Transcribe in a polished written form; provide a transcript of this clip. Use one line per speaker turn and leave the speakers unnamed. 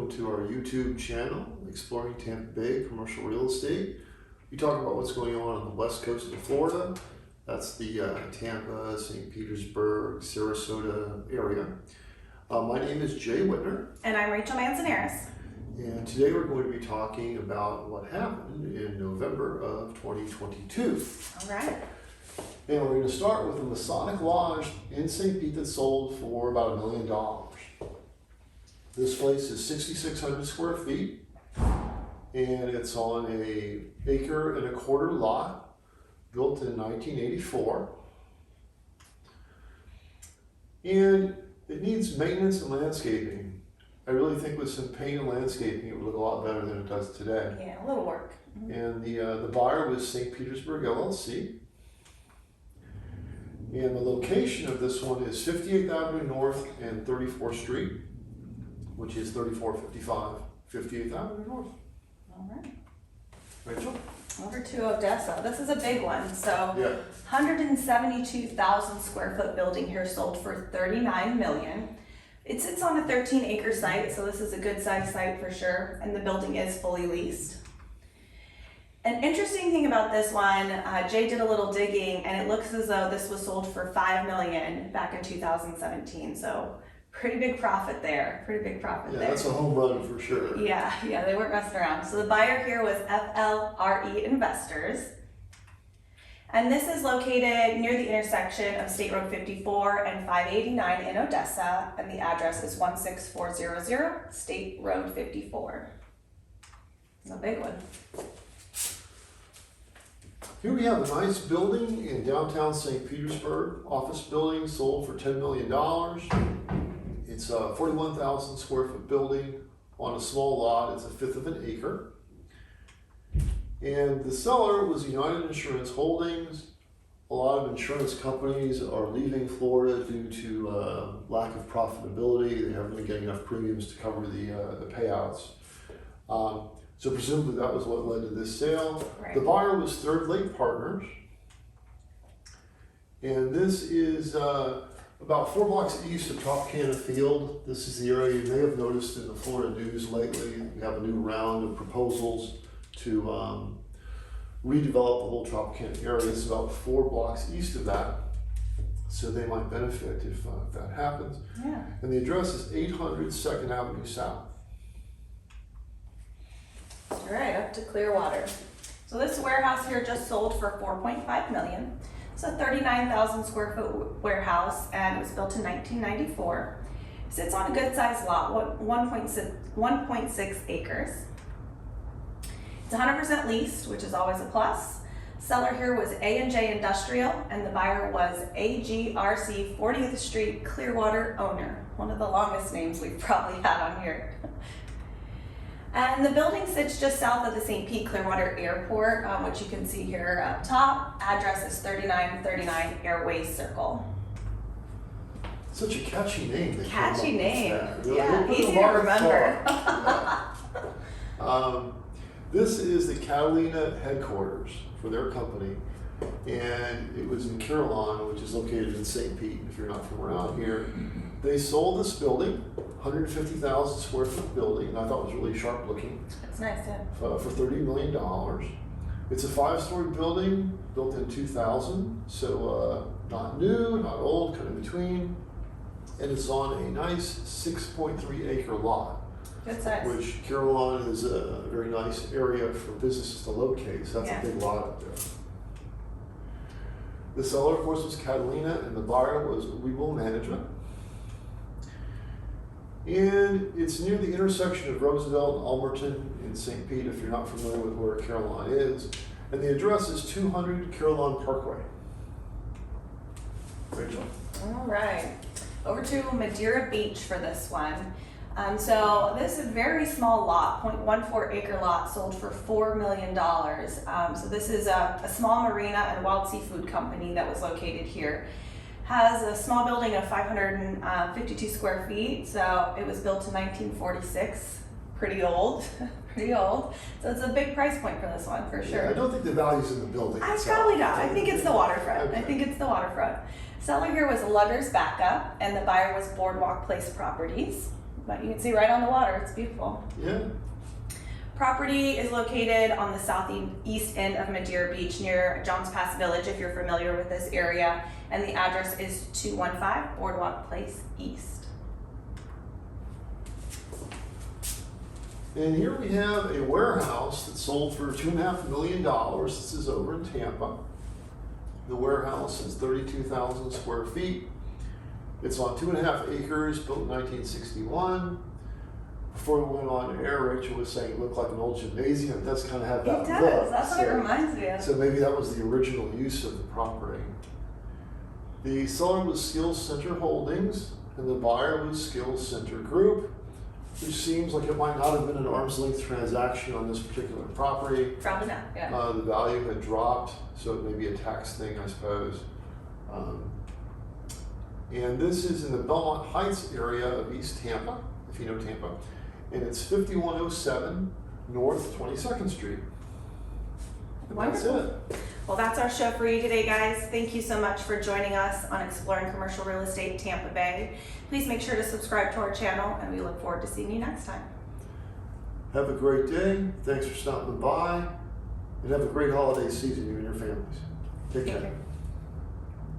welcome to our YouTube channel, Exploring Tampa Bay Commercial Real Estate. We talk about what's going on the west coast of Florida. That's the Tampa, St. Petersburg, Sarasota area. My name is Jay Wittner.
And I'm Rachael Manzanares.
And today we're going to be talking about what happened in November of 2022.
All right.
And we're going to start with the Masonic Lodge in St. Pete that sold for about $1 million. This place is 6,600 square feet, and it's on an 1.25 acre lot built in 1984. And it needs maintenance and landscaping. I really think with some paint and landscaping, it would look a lot better than it does today.
Yeah, a little work.
And the buyer was St. Petersburg LLC. And the location of this one is 58th Avenue North and 34th Street, which is 3455 58th Avenue North.
All right.
Rachel?
Over to Odessa. This is a big one. So,
Yeah.
172,000 square foot building here sold for $39 million. It sits on a 13-acre site, so this is a good sized site for sure, and the building is fully leased. An interesting thing about this one, Jay did a little digging, and it looks as though this was sold for $5 million back in 2017. So pretty big profit there.
Yeah, that's a home run for sure.
Yeah, they weren't messing around. So the buyer here was FLRE Investors. And this is located near the intersection of State Road 54 and 589 in Odessa, and the address is 16400 State Road 54. It's a big one.
Here we have a nice building in downtown St. Petersburg. Office building sold for $10 million. It's a 41,000 square foot building on a small lot. It's 1/5 of an acre. And the seller was United Insurance Holdings. A lot of insurance companies are leaving Florida due to lack of profitability. They haven't been getting enough premiums to cover the payouts. So presumably that was what led to this sale.
Right.
The buyer was Third Lake Partners. And this is about 4 blocks east of Tropicana Field. This is the area you may have noticed in the Florida news lately. We have a new round of proposals to redevelop the whole Tropicana area. It's about 4 blocks east of that. So they might benefit if that happens.
Yeah.
And the address is 800 2nd Avenue South.
All right, up to Clearwater. So this warehouse here just sold for $4.5 million. It's a 39,000 square foot warehouse, and it was built in 1994. It sits on a good sized lot, 1.6 acres. It's 100% leased, which is always a plus. Seller here was A&J Industrial, and the buyer was AGRC 40th Street Clearwater owner. One of the longest names we've probably had on here. And the building sits just south of the St. Pete Clearwater Airport, which you can see here up top. Address is 3939 Airways Circle.
Such a catchy name.
Catchy name.
Really?
Yeah, easy to remember.
This is the Catalina headquarters for their company, and it was in Carillon, which is located in St. Pete, if you're not from around here. They sold this building, 150,000 square foot building, and I thought it was really sharp looking.
It's nice, yeah.
For $30 million. It's a 5-story building, built in 2000, so not new, not old, kind of between. And it's on a nice 6.3 acre lot.
Good size.
Which Carillon is a very nice area for businesses to locate, so that's
Yeah.
a big lot up there. The seller, of course, was Catalina, and the buyer was Webull Management. And it's near the intersection of Roosevelt and Almerton in St. Pete, if you're not familiar with where Carillon is. And the address is 200 Carillon Parkway. Rachel?
All right, over to Madeira Beach for this one. So this is a very small lot, 0.14 acre lot, sold for $4 million. So this is a small marina and wild seafood company that was located here. Has a small building of 552 square feet, so it was built in 1946 pretty old, pretty old. So it's a big price point for this one, for sure.
Yeah, I don't think the value's in the building
I
itself.
probably not. I think it's the waterfront.
Okay.
I think it's the waterfront. Seller here was Luggers Backup, and the buyer was Boardwalk Place Properties. But you can see right on the water. It's beautiful.
Yeah.
Property is located on the southeast end of Madeira Beach near Johns Pass Village, if you're familiar with this area. And the address is 215 Boardwalk Place East.
And here we have a warehouse that sold for $2.5 million. This is over in Tampa. The warehouse is 32,000 square feet. It's on 2.5 acres, built in 1961. Before we went on air, Rachel was saying it looked like an old gymnasium. It does kind of have that
It does.
look.
That's what it reminds me of.
So maybe that was the original use of the property. The seller was Skills Center Holdings, and the buyer was Skills Center Group, which seems like it might not have been an arm's length transaction on this particular property.
Probably not, yeah.
The value had dropped, so it may be a tax thing, I suppose. And this is in the Belmont Heights area of East Tampa, if you know Tampa. And it's 5107 North 22nd Street. And that's
Wonderful.
it.
Well, that's our show for you today, guys. Thank you so much for joining us on Exploring Commercial Real Estate Tampa Bay. Please make sure to subscribe to our channel, and we look forward to seeing you next time.
Have a great day. Thanks for stopping by. And have a great holiday season, you and your families. Take care.
Thank you.